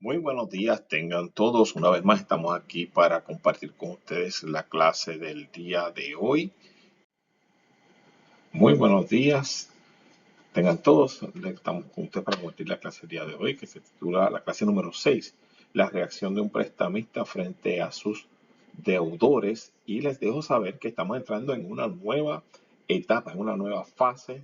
Muy buenos días, tengan todos. Una vez más estamos aquí para compartir con ustedes la clase del día de hoy. Muy buenos días, tengan todos. Estamos con ustedes para compartir la clase del día de hoy, que se titula la clase número 6, la reacción de un prestamista frente a sus deudores. Y les dejo saber que estamos entrando en una nueva etapa, en una nueva fase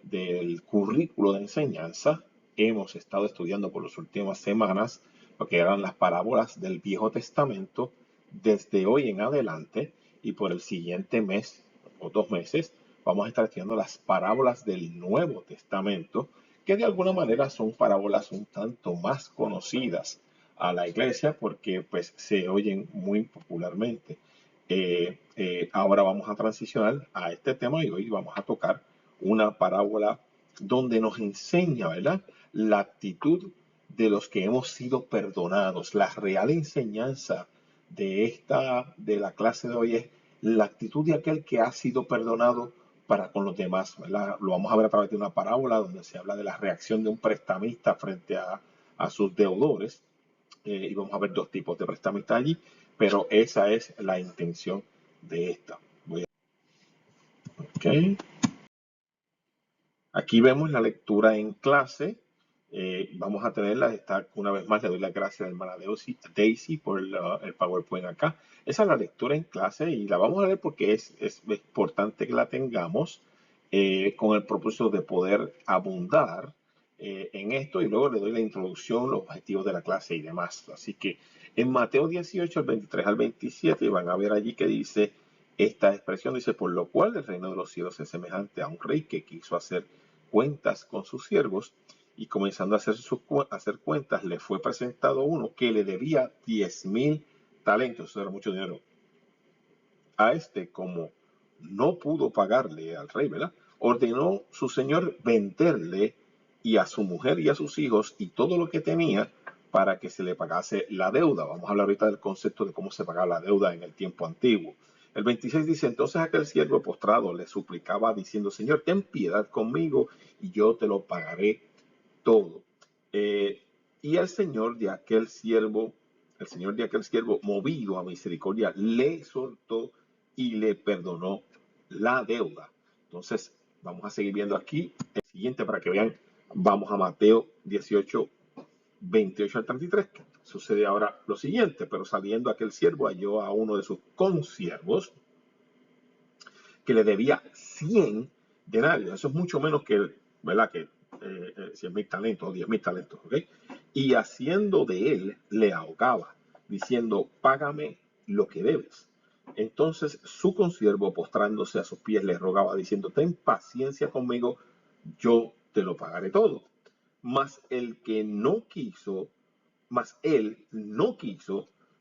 del currículo de enseñanza. Hemos estado estudiando por las últimas semanas lo que eran las parábolas del Viejo Testamento desde hoy en adelante, y por el siguiente mes o 2 meses vamos a estar estudiando las parábolas del Nuevo Testamento, que de alguna manera son parábolas un tanto más conocidas a la iglesia porque pues se oyen muy popularmente. Ahora vamos a transicionar a este tema y hoy vamos a tocar una parábola donde nos enseña, ¿verdad?, la actitud de los que hemos sido perdonados. La real enseñanza de la clase de hoy es la actitud de aquel que ha sido perdonado para con los demás, ¿verdad? Lo vamos a ver a través de una parábola donde se habla de la reacción de un prestamista frente a sus deudores. Y vamos a ver dos tipos de prestamistas allí, pero esa es la intención de esta. Okay. Aquí vemos la lectura en clase. Vamos a tenerla. Una vez más le doy las gracias a la hermana Daisy por el PowerPoint acá. Esa es la lectura en clase y la vamos a ver porque es importante que la tengamos con el propósito de poder abundar en esto, y luego le doy la introducción, los objetivos de la clase y demás. Así que en Mateo 18, el 23 al 27, van a ver allí que dice esta expresión, dice: por lo cual el reino de los cielos es semejante a un rey que quiso hacer cuentas con sus siervos, y comenzando a hacer cuentas, le fue presentado uno que le debía 10,000 talentos. Eso era mucho dinero. A este, como no pudo pagarle al rey, ¿verdad?, ordenó su señor venderle y a su mujer y a sus hijos y todo lo que tenía para que se le pagase la deuda. Vamos a hablar ahorita del concepto de cómo se pagaba la deuda en el tiempo antiguo. El 26 dice: entonces aquel siervo postrado le suplicaba diciendo: Señor, ten piedad conmigo y yo te lo pagaré todo. Y el señor de aquel siervo, movido a misericordia, le soltó y le perdonó la deuda. Entonces, vamos a seguir viendo aquí el siguiente para que vean. Vamos a Mateo 18, 28 al 33. Sucede ahora lo siguiente: pero saliendo aquel siervo halló a uno de sus consiervos que le debía 100 denarios. Eso es mucho menos que, ¿verdad?, que 100,000 talentos o 10,000 talentos. ¿Okay? Y haciendo de él, le ahogaba, diciendo: págame lo que debes. Entonces su consiervo, postrándose a sus pies, le rogaba, diciendo: ten paciencia conmigo, yo te lo pagaré todo. Mas él no quiso,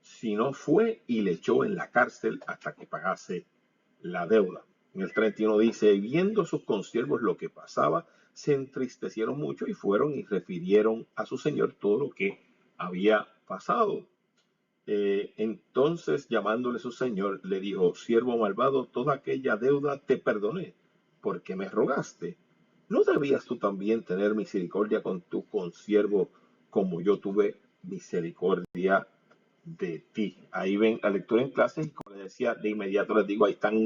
sino fue y le echó en la cárcel hasta que pagase la deuda. En el 31 dice: viendo sus consiervos lo que pasaba, se entristecieron mucho y fueron y refirieron a su señor todo lo que había pasado. Entonces, llamándole su señor, le dijo: siervo malvado, toda aquella deuda te perdoné, porque me rogaste. ¿No debías tú también tener misericordia con tu consiervo, como yo tuve misericordia de ti? Ahí ven la lectura en clase, y como les decía, de inmediato les digo, ahí están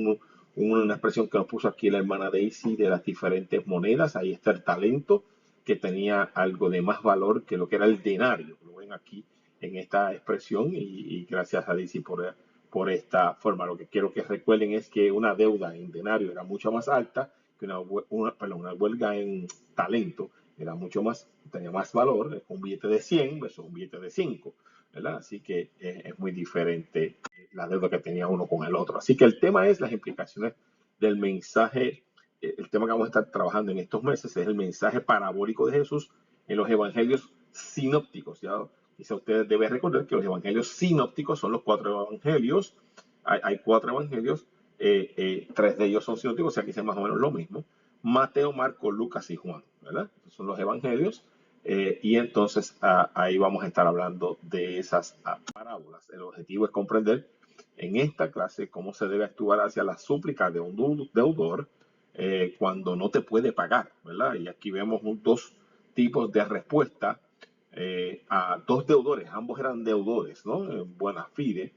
una expresión que nos puso aquí la hermana Daisy de las diferentes monedas. Ahí está el talento, que tenía algo de más valor que lo que era el denario. Lo ven aquí en esta expresión, y gracias a Daisy por esta forma. Lo que quiero que recuerden es que una deuda en denario era mucho más alta que una huelga en talento. Era mucho más, tenía más valor, un billete de 100 versus un billete de 5, ¿verdad? Así que es muy diferente la deuda que tenía uno con el otro. Así que el tema es las implicaciones del mensaje. El tema que vamos a estar trabajando en estos meses es el mensaje parabólico de Jesús en los evangelios sinópticos. Ya quizá ustedes deben recordar que los evangelios sinópticos son los 4 evangelios. Hay 4 evangelios, 3 de ellos son sinópticos, o sea que dicen más o menos lo mismo: Mateo, Marco, Lucas y Juan, ¿verdad? Esos son los evangelios. Y entonces ahí vamos a estar hablando de esas parábolas. El objetivo es comprender en esta clase cómo se debe actuar hacia la súplica de un deudor cuando no te puede pagar, ¿verdad? Y aquí vemos dos tipos de respuesta a dos deudores, ambos eran deudores, ¿no? En buena fide,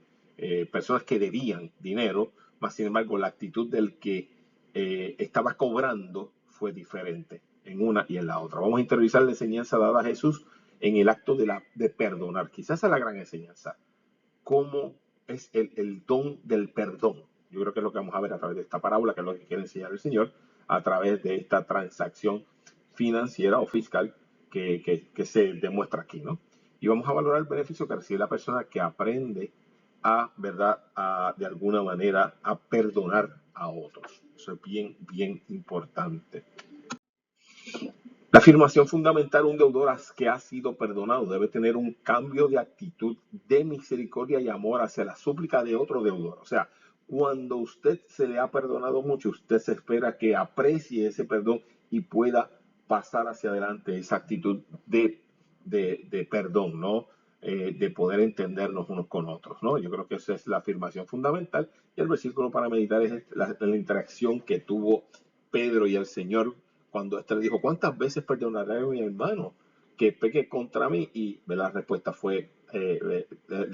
personas que debían dinero, más sin embargo la actitud del que estaba cobrando fue diferente en una y en la otra. Vamos a interiorizar la enseñanza dada a Jesús en el acto de perdonar. Quizás es la gran enseñanza. ¿Cómo es el don del perdón? Yo creo que es lo que vamos a ver a través de esta parábola, que es lo que quiere enseñar el Señor a través de esta transacción financiera o fiscal que se demuestra aquí, ¿no? Y vamos a valorar el beneficio que recibe la persona que aprende a, ¿verdad?, de alguna manera, a perdonar a otros. Eso es bien, bien importante. La afirmación fundamental de un deudor que ha sido perdonado debe tener un cambio de actitud de misericordia y amor hacia la súplica de otro deudor. O sea, cuando usted se le ha perdonado mucho, usted se espera que aprecie ese perdón y pueda pasar hacia adelante esa actitud de perdón, ¿no? De poder entendernos unos con otros, ¿no? Yo creo que esa es la afirmación fundamental. Y el versículo para meditar es la interacción que tuvo Pedro y el Señor cuando éste le dijo, ¿cuántas veces perdonaré a mi hermano que peque contra mí? Y la respuesta fue,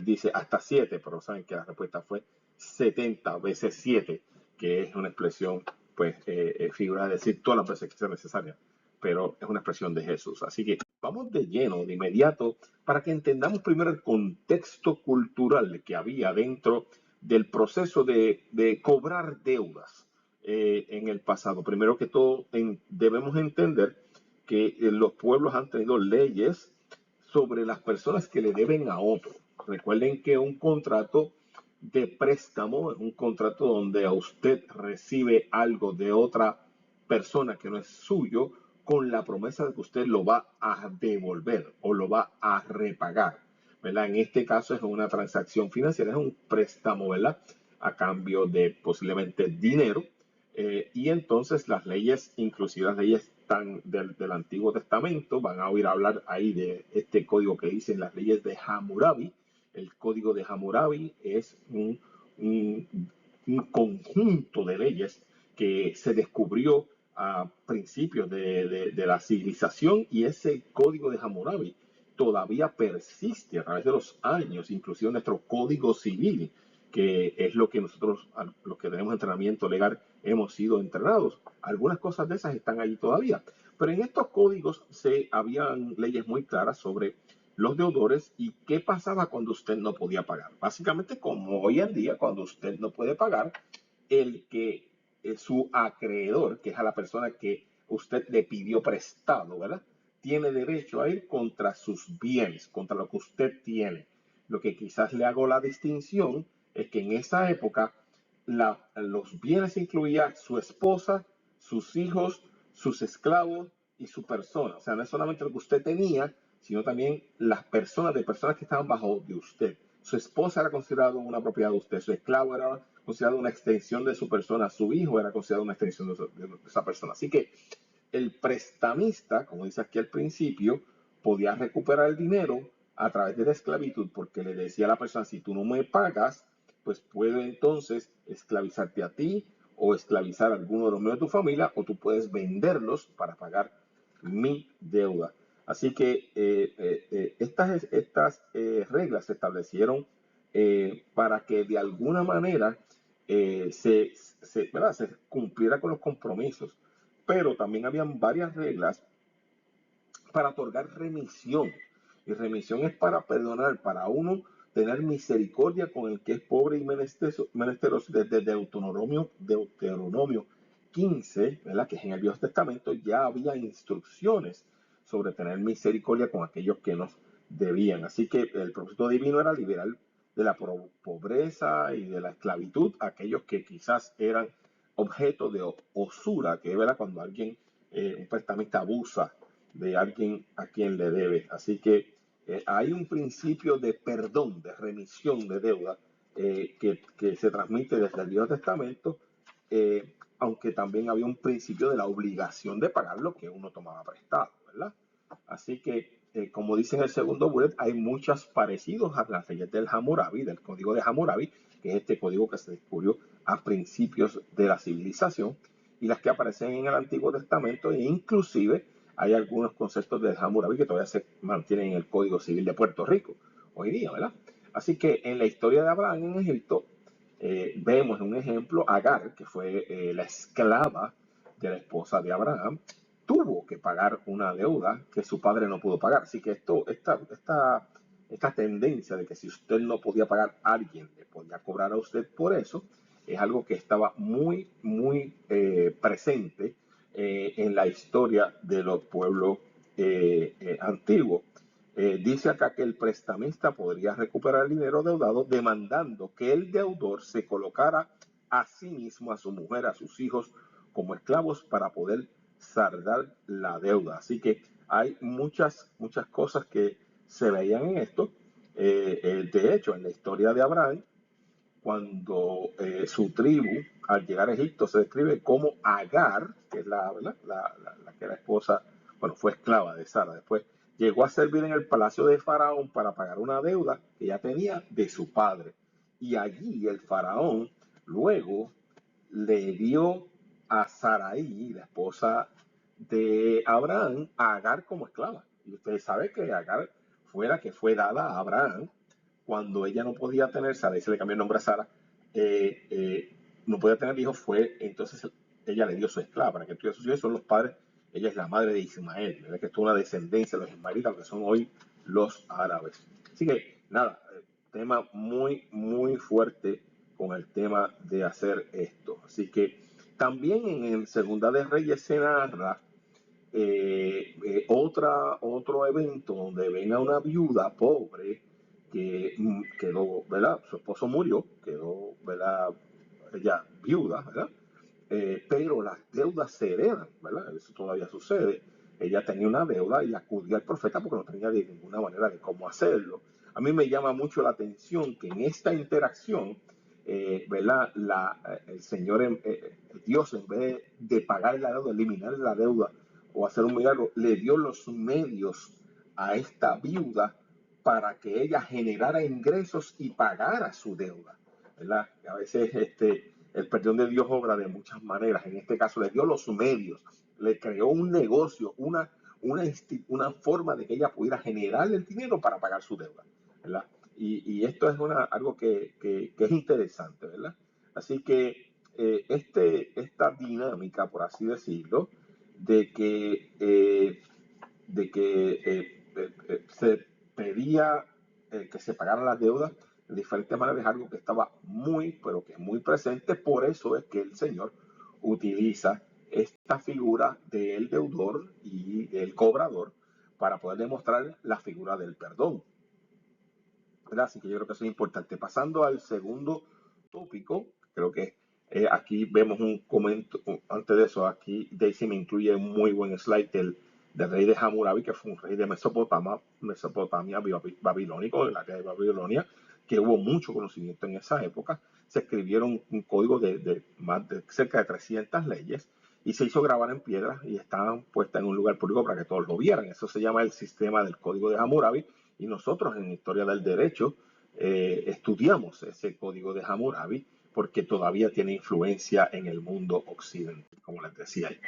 dice hasta 7, pero saben que la respuesta fue 70 veces 7, que es una expresión, pues, figura de decir todas las veces que sea necesaria, pero es una expresión de Jesús. Así que vamos de lleno, de inmediato, para que entendamos primero el contexto cultural que había dentro del proceso de cobrar deudas en el pasado. Primero que todo, debemos entender que los pueblos han tenido leyes sobre las personas que le deben a otro. Recuerden que un contrato de préstamo es un contrato donde a usted recibe algo de otra persona que no es suyo con la promesa de que usted lo va a devolver o lo va a repagar, ¿verdad? En este caso es una transacción financiera, es un préstamo, ¿verdad? A cambio de posiblemente dinero. Y entonces las leyes, inclusive las leyes del Antiguo Testamento, van a oír hablar ahí de este código que dicen las leyes de Hammurabi. El código de Hammurabi es un, un conjunto de leyes que se descubrió a principios de la civilización, y ese código de Hammurabi todavía persiste a través de los años, inclusive nuestro código civil, que es lo que nosotros, los que tenemos entrenamiento legal, hemos sido entrenados. Algunas cosas de esas están allí todavía. Pero en estos códigos habían leyes muy claras sobre los deudores y qué pasaba cuando usted no podía pagar. Básicamente, como hoy en día, cuando usted no puede pagar, el que su acreedor, que es a la persona que usted le pidió prestado, ¿verdad?, tiene derecho a ir contra sus bienes, contra lo que usted tiene. Lo que quizás le hago la distinción es que en esa época los bienes incluían su esposa, sus hijos, sus esclavos y su persona. O sea, no es solamente lo que usted tenía, sino también las personas que estaban bajo de usted. Su esposa era considerada una propiedad de usted, su esclavo era considerado una extensión de su persona, su hijo era considerado una extensión de esa persona. Así que el prestamista, como dice aquí al principio, podía recuperar el dinero a través de la esclavitud, porque le decía a la persona, si tú no me pagas, pues puedo entonces esclavizarte a ti o esclavizar a alguno de los miembros de tu familia, o tú puedes venderlos para pagar mi deuda. Así que estas reglas se establecieron para que de alguna manera se cumpliera con los compromisos. Pero también habían varias reglas para otorgar remisión. Y remisión es para perdonar, para uno tener misericordia con el que es pobre y menesteroso. Desde Deuteronomio 15, ¿verdad?, que es en el Viejo Testamento, ya había instrucciones sobre tener misericordia con aquellos que nos debían. Así que el propósito divino era liberar de la pobreza y de la esclavitud a aquellos que quizás eran objeto de usura, que es, ¿verdad?, cuando alguien, un prestamista abusa de alguien a quien le debe. Así que hay un principio de perdón, de remisión de deuda que se transmite desde el Viejo Testamento, aunque también había un principio de la obligación de pagar lo que uno tomaba prestado, ¿verdad? Así que, como dice en el segundo bullet, hay muchos parecidos a las leyes del Hammurabi, del código de Hammurabi, que es este código que se descubrió a principios de la civilización, y las que aparecen en el Antiguo Testamento, e inclusive hay algunos conceptos de Hammurabi que todavía se mantienen en el Código Civil de Puerto Rico hoy día, ¿verdad? Así que en la historia de Abraham en Egipto, vemos un ejemplo, Agar, que fue la esclava de la esposa de Abraham, tuvo que pagar una deuda que su padre no pudo pagar. Así que esta tendencia de que si usted no podía pagar, alguien le podía cobrar a usted por eso, es algo que estaba muy, muy presente en la historia de los pueblos antiguos. Dice acá que el prestamista podría recuperar el dinero deudado demandando que el deudor se colocara a sí mismo, a su mujer, a sus hijos como esclavos para poder saldar la deuda. Así que hay muchas cosas que se veían en esto. De hecho, en la historia de Abraham, cuando su tribu, al llegar a Egipto, se describe como Agar, que es la que era esposa, bueno, fue esclava de Sara. Después llegó a servir en el palacio de Faraón para pagar una deuda que ya tenía de su padre. Y allí el Faraón luego le dio a Sarai, la esposa de Abraham, a Agar como esclava. Y ustedes saben que Agar fue la que fue dada a Abraham cuando ella no podía tener, Sarai se le cambió el nombre a Sara, no podía tener hijos, entonces ella le dio su esclava para que tuviera sus hijos, son los padres, ella es la madre de Ismael, ¿verdad? Que es toda una descendencia de los ismaelitas, que son hoy los árabes. Así que, nada, tema muy, muy fuerte con el tema de hacer esto. Así que también en Segunda de Reyes se narra otro evento donde ven a una viuda pobre que quedó, ¿verdad? Su esposo murió, quedó, ¿verdad? Ella viuda, ¿verdad? Pero las deudas se heredan, ¿verdad? Eso todavía sucede. Ella tenía una deuda y acudió al profeta porque no tenía de ninguna manera de cómo hacerlo. A mí me llama mucho la atención que en esta interacción, ¿verdad? El Señor, Dios, en vez de pagar la deuda, eliminar la deuda o hacer un milagro, le dio los medios a esta viuda para que ella generara ingresos y pagara su deuda, ¿verdad? A veces el perdón de Dios obra de muchas maneras. En este caso le dio los medios, le creó un negocio, una forma de que ella pudiera generar el dinero para pagar su deuda, ¿verdad? Y esto es algo que es interesante, ¿verdad? Así que esta dinámica, por así decirlo, de que, eh, se pedía que se pagaran las deudas de diferentes maneras, es algo que estaba muy, pero que muy presente. Por eso es que el Señor utiliza esta figura del deudor y del cobrador para poder demostrar la figura del perdón, ¿verdad? Así que yo creo que eso es importante. Pasando al segundo tópico, creo que aquí vemos un comentario, antes de eso, aquí Daisy me incluye un muy buen slide del rey de Hammurabi, que fue un rey de Mesopotamia babilónico, de la que de Babilonia, que hubo mucho conocimiento en esa época. Se escribieron un código de más de cerca de 300 leyes y se hizo grabar en piedra y estaban puestas en un lugar público para que todos lo vieran. Eso se llama el sistema del código de Hammurabi y nosotros en Historia del Derecho estudiamos ese código de Hammurabi porque todavía tiene influencia en el mundo occidental, como les decía ahí.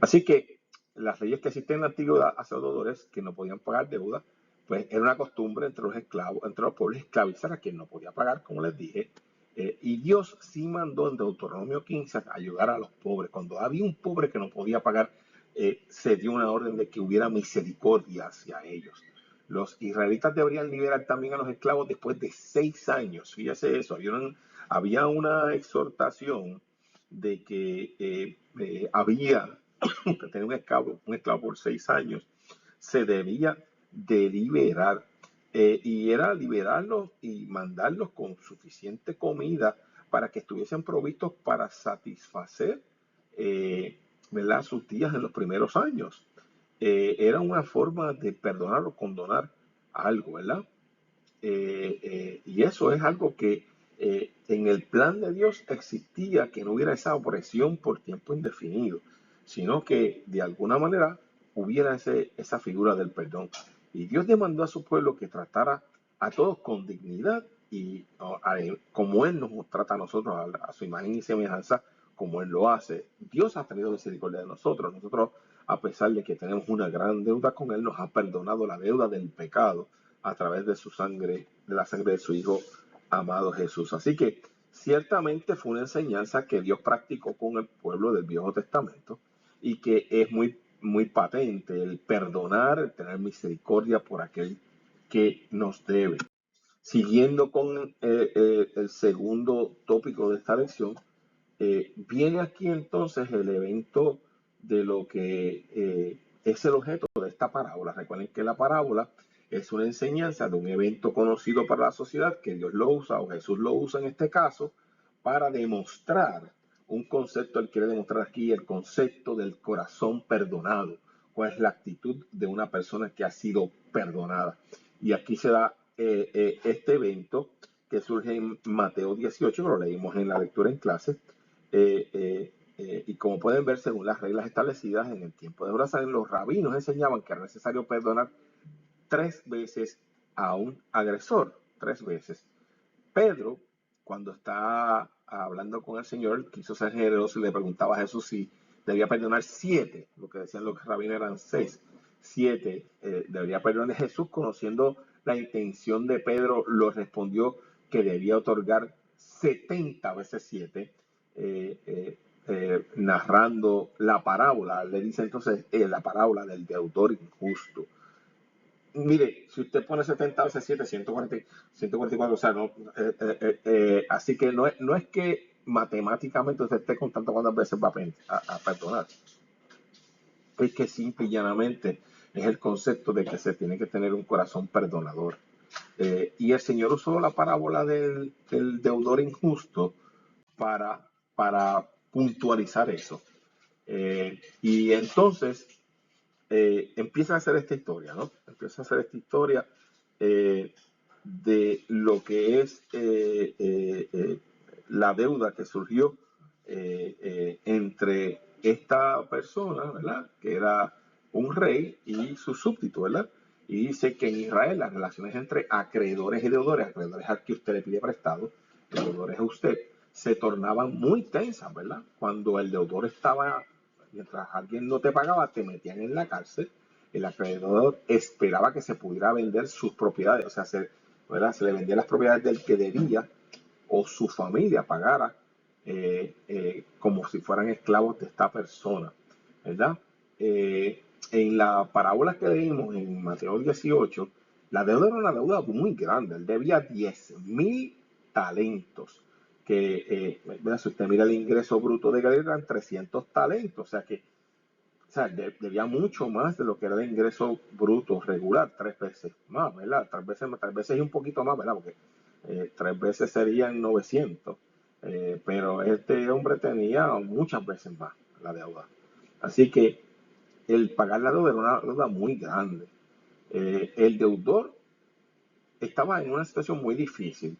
Así que las leyes que existen en la antigüedad hacia los deudores que no podían pagar deuda, pues era una costumbre entre los esclavos, entre los pueblos, esclavizar a quien no podía pagar, como les dije. Y Dios sí mandó en Deuteronomio 15 a ayudar a los pobres. Cuando había un pobre que no podía pagar, se dio una orden de que hubiera misericordia hacia ellos. Los israelitas deberían liberar también a los esclavos después de 6 años. Fíjese eso, había una exhortación de que había que tener un esclavo por 6 años, se debía de liberar. Y era liberarlos y mandarlos con suficiente comida para que estuviesen provistos para satisfacer ¿verdad? Sus días en los primeros años. Era una forma de perdonar o condonar algo, ¿verdad? Y eso es algo que en el plan de Dios existía, que no hubiera esa opresión por tiempo indefinido, sino que de alguna manera hubiera esa figura del perdón. Y Dios demandó a su pueblo que tratara a todos con dignidad y como Él nos trata a nosotros, a su imagen y semejanza, como Él lo hace. Dios ha tenido misericordia de nosotros. Nosotros, a pesar de que tenemos una gran deuda con Él, nos ha perdonado la deuda del pecado a través de su sangre, de la sangre de su Hijo amado Jesús. Así que ciertamente fue una enseñanza que Dios practicó con el pueblo del Viejo Testamento y que es muy patente el perdonar, el tener misericordia por aquel que nos debe. Siguiendo con el segundo tópico de esta lección, viene aquí entonces el evento de lo que es el objeto de esta parábola. Recuerden que la parábola es una enseñanza de un evento conocido para la sociedad que Dios lo usa o Jesús lo usa en este caso para demostrar un concepto. Él quiere demostrar aquí el concepto del corazón perdonado. ¿Cuál es la actitud de una persona que ha sido perdonada? Y aquí se da este evento que surge en Mateo 18, que lo leímos en la lectura en clase. Y como pueden ver, según las reglas establecidas en el tiempo de Jerusalén, los rabinos enseñaban que era necesario perdonar 3 veces a un agresor, 3 veces. Pedro, cuando está hablando con el Señor, quiso ser generoso y le preguntaba a Jesús si debía perdonar 7, lo que decían los rabinos eran 6, 7 debería perdonar. Jesús, conociendo la intención de Pedro, lo respondió que debía otorgar 70 veces 7, narrando la parábola. Le dice entonces la parábola del deudor injusto. Mire, si usted pone 70 veces 7, 144, o sea, no, así que no es que matemáticamente usted esté contando cuántas veces va a perdonar. Es que simple y llanamente es el concepto de que se tiene que tener un corazón perdonador. Y el Señor usó la parábola del deudor injusto para puntualizar eso. Y entonces empieza a hacer esta historia, ¿no? Empieza a hacer esta historia de lo que es la deuda que surgió entre esta persona, ¿verdad? Que era un rey y su súbdito, ¿verdad? Y dice que en Israel las relaciones entre acreedores y deudores al que usted le pide prestado, deudores a usted, se tornaban muy tensas, ¿verdad? Cuando el deudor estaba, mientras alguien no te pagaba, te metían en la cárcel. El acreedor esperaba que se pudiera vender sus propiedades, o sea, ¿verdad? Se le vendían las propiedades del que debía o su familia pagara como si fueran esclavos de esta persona, ¿verdad? En la parábola que leímos en Mateo 18, la deuda era una deuda muy grande. Él debía 10,000 talentos. Que, si usted mira el ingreso bruto de Galilea, eran 300 talentos. O sea, debía mucho más de lo que era el ingreso bruto regular, 3 veces más, ¿verdad? 3 veces y un poquito más, ¿verdad? Porque 3 veces serían 900. Pero este hombre tenía muchas veces más la deuda. Así que el pagar la deuda era una deuda muy grande. El deudor estaba en una situación muy difícil.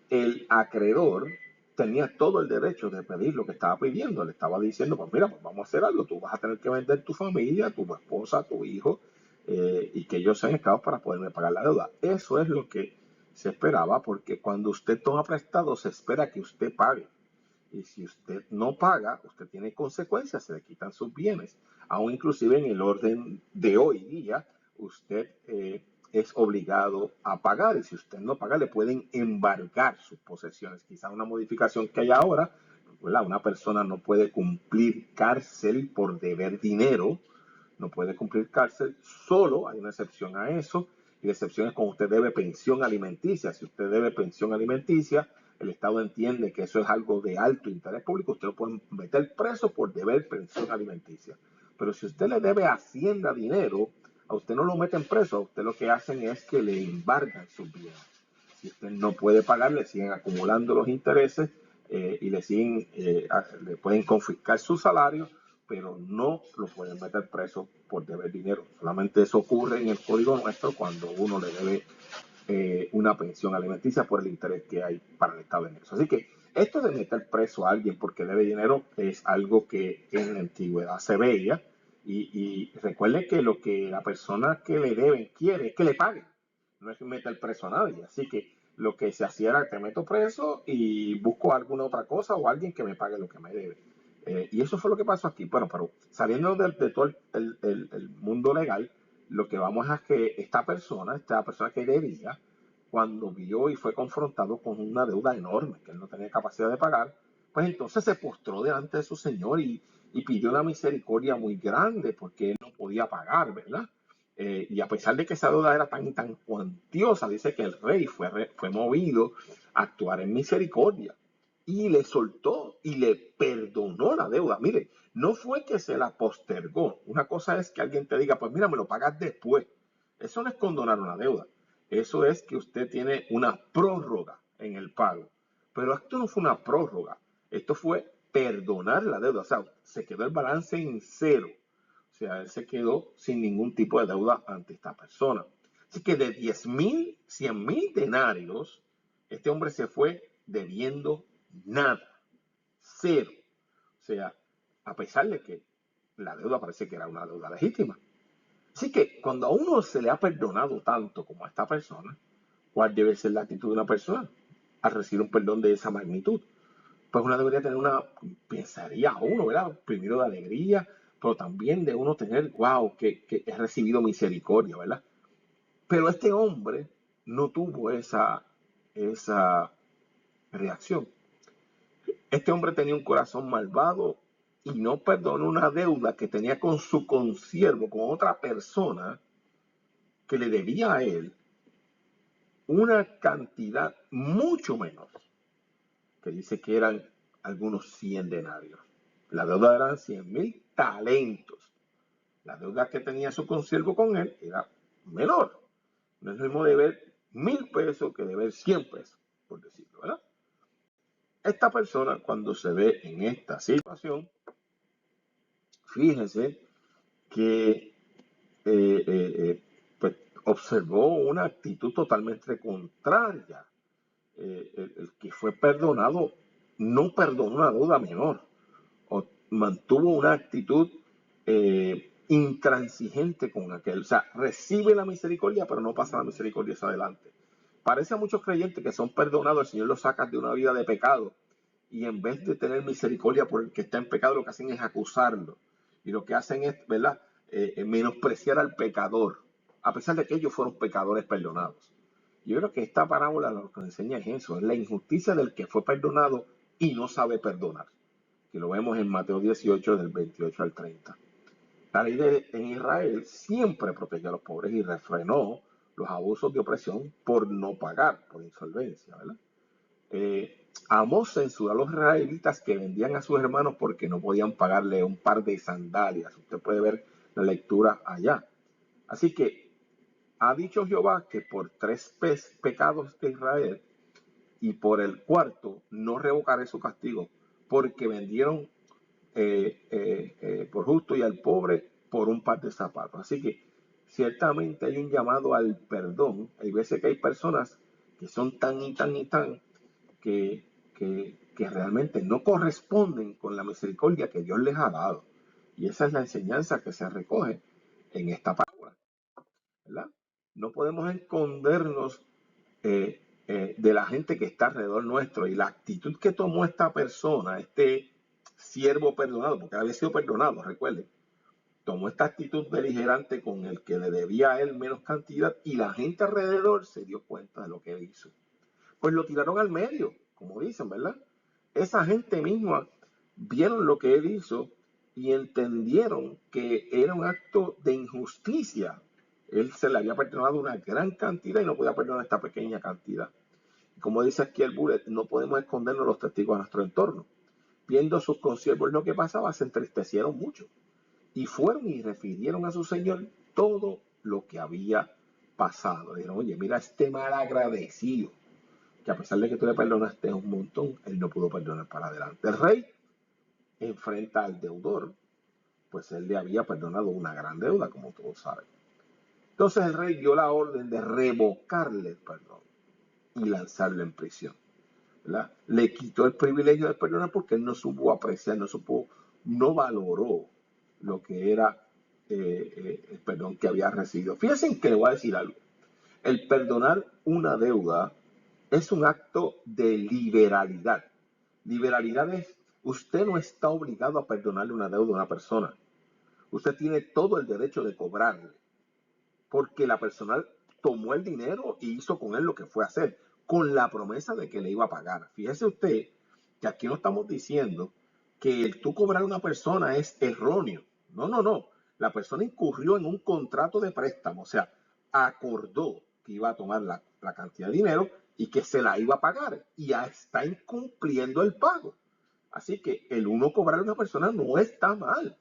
El acreedor tenía todo el derecho de pedir lo que estaba pidiendo. Le estaba diciendo, pues mira, pues vamos a hacer algo. Tú vas a tener que vender tu familia, tu esposa, tu hijo, y que ellos sean esclavos para poderme pagar la deuda. Eso es lo que se esperaba, porque cuando usted toma prestado, se espera que usted pague. Y si usted no paga, usted tiene consecuencias, se le quitan sus bienes. Aún inclusive en el orden de hoy día, usted es obligado a pagar. Y si usted no paga, le pueden embargar sus posesiones. Quizá una modificación que hay ahora, ¿verdad? Una persona no puede cumplir cárcel por deber dinero, no puede cumplir cárcel, solo hay una excepción a eso, y la excepción es cuando usted debe pensión alimenticia. Si usted debe pensión alimenticia, el Estado entiende que eso es algo de alto interés público, usted lo puede meter preso por deber pensión alimenticia. Pero si usted le debe a Hacienda dinero, a usted no lo meten preso, a usted lo que hacen es que le embargan sus bienes. Si usted no puede pagar, le siguen acumulando los intereses y le pueden confiscar su salario, pero no lo pueden meter preso por deber dinero. Solamente eso ocurre en el código nuestro cuando uno le debe una pensión alimenticia por el interés que hay para el Estado en eso. Así que esto de meter preso a alguien porque debe dinero es algo que en la antigüedad se veía, y recuerde que lo que la persona que le deben quiere es que le paguen, no es meter preso a nadie. Así que lo que se hacía era te meto preso y busco alguna otra cosa o alguien que me pague lo que me debe. Y eso fue lo que pasó aquí. Bueno, pero saliendo de todo el mundo legal, lo que vamos a es que esta persona que debía, cuando vio y fue confrontado con una deuda enorme que él no tenía capacidad de pagar, pues entonces se postró delante de su señor y pidió una misericordia muy grande porque él no podía pagar, ¿verdad? Y a pesar de que esa deuda era tan cuantiosa, dice que el rey fue movido a actuar en misericordia y le soltó y le perdonó la deuda. Mire, no fue que se la postergó. Una cosa es que alguien te diga, pues mira, me lo pagas después. Eso no es condonar una deuda. Eso es que usted tiene una prórroga en el pago. Pero esto no fue una prórroga. Esto fue perdonar la deuda. O sea, se quedó el balance en cero. O sea, él se quedó sin ningún tipo de deuda ante esta persona. Así que de 10,000, 100,000 denarios, este hombre se fue debiendo nada, cero. O sea, a pesar de que la deuda parece que era una deuda legítima. Así que cuando a uno se le ha perdonado tanto como a esta persona, ¿cuál debe ser la actitud de una persona al recibir un perdón de esa magnitud? Pues uno debería tener pensaría uno, ¿verdad? Primero de alegría, pero también de uno tener, wow, que he recibido misericordia, ¿verdad? Pero este hombre no tuvo esa reacción. Este hombre tenía un corazón malvado y no perdonó una deuda que tenía con su consiervo, con otra persona que le debía a él una cantidad mucho menor, que dice que eran algunos 100 denarios. La deuda eran 100,000 talentos. La deuda que tenía su consiervo con él era menor. No es lo mismo deber 1,000 pesos que deber 100 pesos, por decirlo, ¿verdad? Esta persona, cuando se ve en esta situación, fíjense que pues, observó una actitud totalmente contraria. El que fue perdonado no perdonó una deuda menor, o mantuvo una actitud intransigente con aquel. O sea, recibe la misericordia, pero no pasa la misericordia hacia adelante. Parece a muchos creyentes que son perdonados, el Señor los saca de una vida de pecado y en vez de tener misericordia por el que está en pecado, lo que hacen es acusarlo. Y lo que hacen es, ¿verdad? Menospreciar al pecador, a pesar de que ellos fueron pecadores perdonados. Yo creo que esta parábola lo que nos enseña es eso, es la injusticia del que fue perdonado y no sabe perdonar. Que lo vemos en Mateo 18, del 28 al 30. La ley en Israel siempre protegió a los pobres y refrenó los abusos de opresión por no pagar, por insolvencia, ¿verdad? Amós censuró a los israelitas que vendían a sus hermanos porque no podían pagarle un par de sandalias. Usted puede ver la lectura allá. Así que ha dicho Jehová que por 3 pecados de Israel y por el cuarto no revocaré su castigo, porque vendieron por justo y al pobre por un par de zapatos. Así que ciertamente hay un llamado al perdón. Hay veces que hay personas que son tan y tan y tan que realmente no corresponden con la misericordia que Dios les ha dado. Y esa es la enseñanza que se recoge en esta parábola, ¿verdad? No podemos escondernos de la gente que está alrededor nuestro y la actitud que tomó esta persona, este siervo perdonado, porque había sido perdonado, recuerden, tomó esta actitud beligerante con el que le debía a él menos cantidad y la gente alrededor se dio cuenta de lo que él hizo. Pues lo tiraron al medio, como dicen, ¿verdad? Esa gente misma vieron lo que él hizo y entendieron que era un acto de injusticia. Él se le había perdonado una gran cantidad y no podía perdonar esta pequeña cantidad. Como dice aquí el bullet, no podemos escondernos los testigos a nuestro entorno. Viendo a sus consiervos lo que pasaba, se entristecieron mucho y fueron y refirieron a su señor todo lo que había pasado. Le dijeron, oye, mira este mal agradecido, que a pesar de que tú le perdonaste un montón, él no pudo perdonar para adelante. El rey enfrenta al deudor, pues él le había perdonado una gran deuda, como todos saben. Entonces el rey dio la orden de revocarle el perdón y lanzarlo en prisión, ¿verdad? Le quitó el privilegio de perdonar porque él no supo apreciar, no valoró lo que era el perdón que había recibido. Fíjense que le voy a decir algo. El perdonar una deuda es un acto de liberalidad. Liberalidad es Usted no está obligado a perdonarle una deuda a una persona. Usted tiene todo el derecho de cobrarle, porque la persona tomó el dinero y hizo con él lo que fue a hacer, con la promesa de que le iba a pagar. Fíjese usted que aquí no estamos diciendo que el tú cobrar a una persona es erróneo. No, no, no. La persona incurrió en un contrato de préstamo, o sea, acordó que iba a tomar la cantidad de dinero y que se la iba a pagar y ya está incumpliendo el pago. Así que el uno cobrar a una persona no está mal,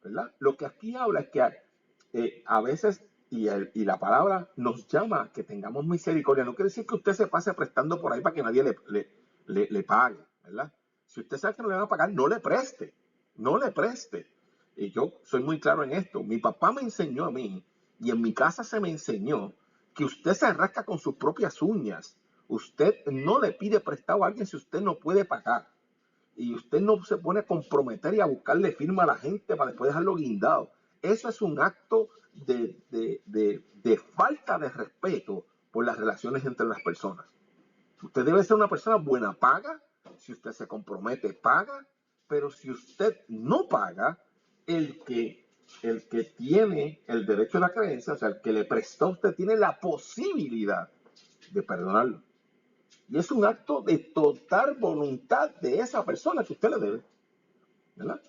¿verdad? Lo que aquí habla es que a veces, y la palabra nos llama a que tengamos misericordia. No quiere decir que usted se pase prestando por ahí para que nadie le pague, ¿verdad? Si usted sabe que no le van a pagar, no le preste, no le preste. Y yo soy muy claro en esto. Mi papá me enseñó a mí, y en mi casa se me enseñó, que usted se rasca con sus propias uñas. Usted no le pide prestado a alguien si usted no puede pagar. Y usted no se pone a comprometer y a buscarle firma a la gente para después dejarlo guindado. Eso es un acto de falta de respeto por las relaciones entre las personas. Usted debe ser una persona buena, paga. Si usted se compromete, paga. Pero si usted no paga, el que, el que tiene el derecho a la creencia, o sea, el que le prestó a usted, tiene la posibilidad de perdonarlo. Y es un acto de total voluntad de esa persona que usted le debe, ¿verdad?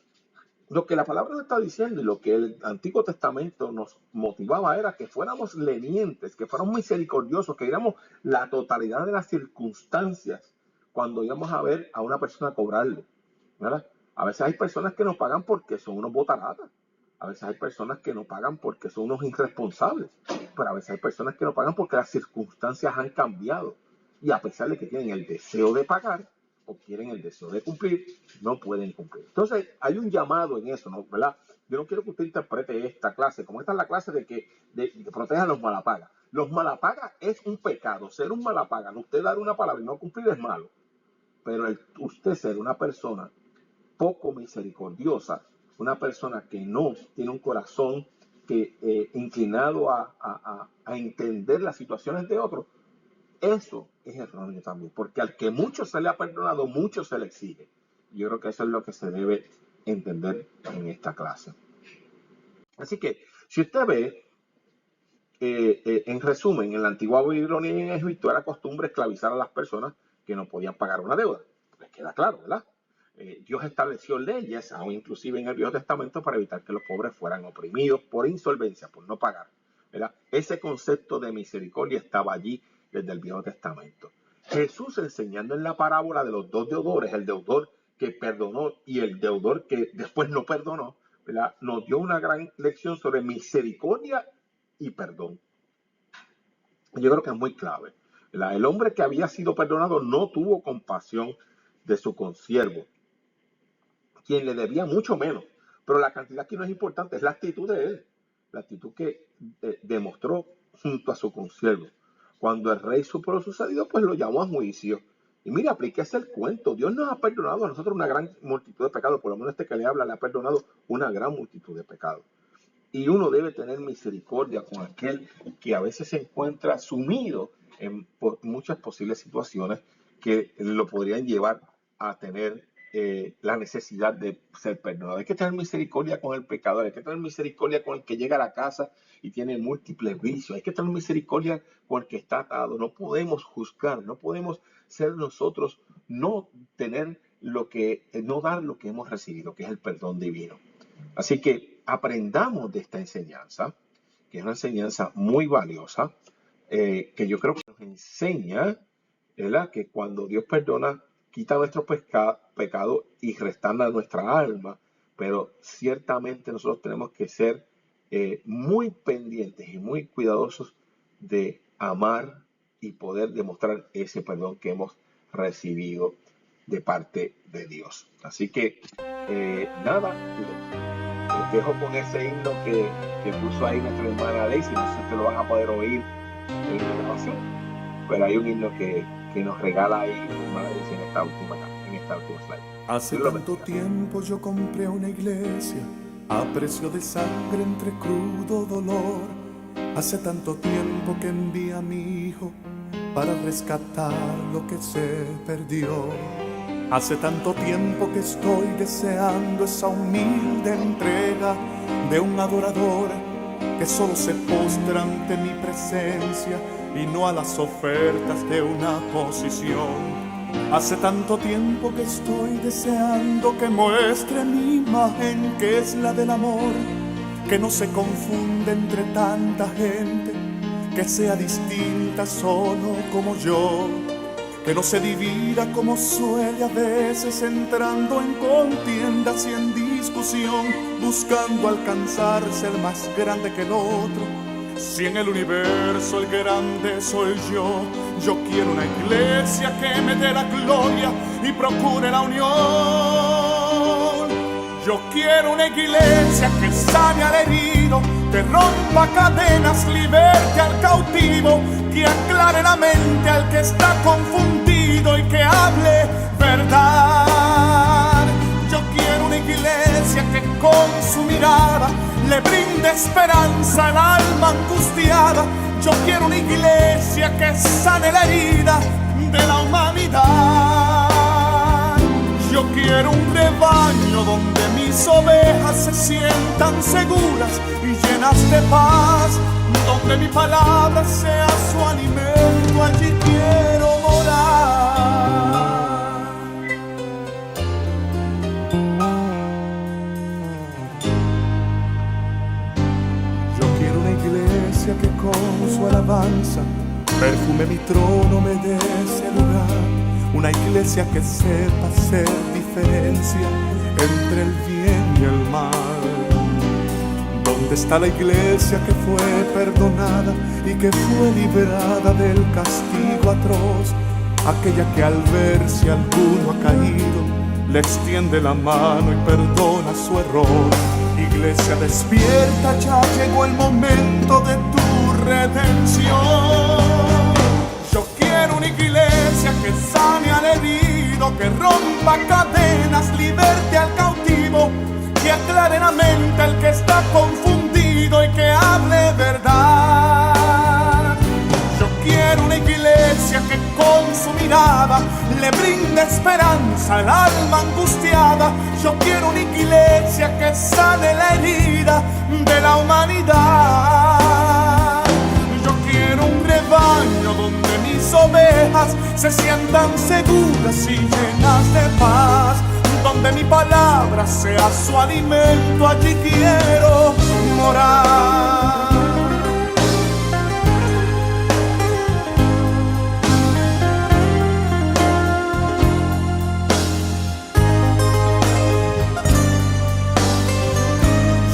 Lo que la palabra nos está diciendo y lo que el Antiguo Testamento nos motivaba era que fuéramos lenientes, que fuéramos misericordiosos, que viéramos la totalidad de las circunstancias cuando íbamos a ver a una persona cobrarle, ¿verdad? A veces hay personas que nos pagan porque son unos botaratas. A veces hay personas que no pagan porque son unos irresponsables. Pero a veces hay personas que no pagan porque las circunstancias han cambiado. Y a pesar de que tienen el deseo de pagar o quieren el deseo de cumplir, no pueden cumplir. Entonces, hay un llamado en eso, ¿no? ¿Verdad? Yo no quiero que usted interprete esta clase, como esta es la clase de que protejan a los malapagas. Los malapagas es un pecado. Ser un malapaga, no usted dar una palabra y no cumplir es malo. Pero usted ser una persona poco misericordiosa, una persona que no tiene un corazón inclinado a entender las situaciones de otros, eso es erróneo también, porque al que mucho se le ha perdonado, mucho se le exige. Yo creo que eso es lo que se debe entender en esta clase. Así que, si usted ve, en resumen, en la antigua Babilonia y en Egipto era costumbre esclavizar a las personas que no podían pagar una deuda. Les queda claro, ¿verdad? Dios estableció leyes, aún inclusive en el Viejo Testamento, para evitar que los pobres fueran oprimidos por insolvencia, por no pagar, ¿verdad? Ese concepto de misericordia estaba allí desde el Viejo Testamento. Jesús, enseñando en la parábola de los dos deudores, el deudor que perdonó y el deudor que después no perdonó, ¿verdad?, nos dio una gran lección sobre misericordia y perdón. Yo creo que es muy clave. El hombre que había sido perdonado no tuvo compasión de su consiervo, quien le debía mucho menos. Pero la cantidad aquí no es importante, es la actitud de él. La actitud que demostró junto a su consiervo. Cuando el rey supo lo sucedido, pues lo llamó a juicio. Y mire, aplíquese el cuento. Dios nos ha perdonado a nosotros una gran multitud de pecados. Por lo menos este que le habla le ha perdonado una gran multitud de pecados. Y uno debe tener misericordia con aquel que a veces se encuentra sumido en muchas posibles situaciones que lo podrían llevar a tener la necesidad de ser perdonado. Hay que tener misericordia con el pecador, hay que tener misericordia con el que llega a la casa y tiene múltiples vicios, hay que tener misericordia con el que está atado. No podemos juzgar, no podemos ser nosotros, no tener no dar lo que hemos recibido, que es el perdón divino. Así que aprendamos de esta enseñanza, que es una enseñanza muy valiosa, que yo creo que nos enseña, ¿verdad?, que cuando Dios perdona, quita nuestro pecado y restaura nuestra alma, pero ciertamente nosotros tenemos que ser muy pendientes y muy cuidadosos de amar y poder demostrar ese perdón que hemos recibido de parte de Dios. Así que, nada, les dejo con ese himno que puso ahí nuestra hermana Daisy. No sé si ustedes lo van a poder oír en la grabación, pero hay un himno que nos regala ahí hermana Daisy en esta última slide. Hace tanto tiempo yo compré una iglesia a precio de sangre entre crudo dolor. Hace tanto tiempo que envié a mi hijo para rescatar lo que se perdió. Hace tanto tiempo que estoy deseando esa humilde entrega de un adorador que solo se postra ante mi presencia y no a las ofertas de una posición. Hace tanto tiempo que estoy deseando que muestre mi imagen, que es la del amor, que no se confunde entre tanta gente, que sea distinta solo como yo, que no se divida como suele a veces, entrando en contiendas y en discusión, buscando alcanzar ser más grande que el otro. Si en el universo el grande soy yo, yo quiero una iglesia que me dé la gloria y procure la unión. Yo quiero una iglesia que sane al herido, que rompa cadenas, liberte al cautivo, que aclare la mente al que está confundido y que hable verdad. Yo quiero una iglesia que con su mirada le brinde esperanza al alma angustiada. Yo quiero una iglesia que sane la herida de la humanidad. Yo quiero un rebaño donde mis ovejas se sientan seguras y llenas de paz, donde mi palabra sea su alimento, allí quiero morar. Yo quiero una iglesia que con su alabanza perfume mi trono, me dé ese lugar. Una iglesia que sepa hacer diferencia entre el bien y el mal. ¿Dónde está la iglesia que fue perdonada y que fue liberada del castigo atroz? Aquella que al ver si alguno ha caído, le extiende la mano y perdona su error. Iglesia despierta, ya llegó el momento de tu redención. Yo quiero una iglesia que sane al herido, que rompa cadenas, liberte al cautivo, que aclare la mente al que está confundido y que hable verdad. Yo quiero una iglesia que con su mirada le brinde esperanza al alma angustiada. Yo quiero una iglesia que sane la herida de la humanidad. Yo quiero un rebaño donde mis ovejas se sientan seguras y llenas de paz, donde mi palabra sea su alimento, allí quiero morar.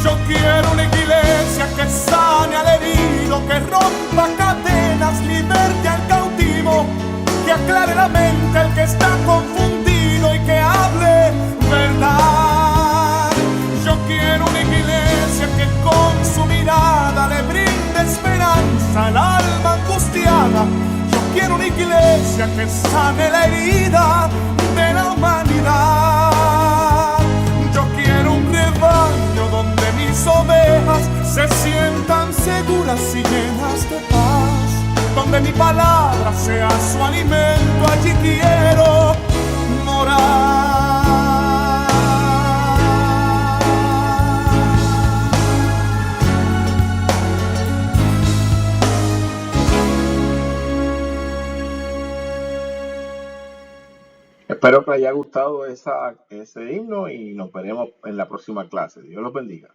Yo quiero una iglesia que sane al herido, que rompa cadenas, liberte al cautivo, que aclare la mente al que está confundido y que hable verdad. Yo quiero una iglesia que con su mirada le brinde esperanza al alma angustiada. Yo quiero una iglesia que sane la herida de la humanidad. Yo quiero un rebaño donde mis ovejas se sientan seguras y llenas de paz, donde mi palabra sea su alimento, allí quiero morar. Espero que les haya gustado ese himno y nos veremos en la próxima clase. Dios los bendiga.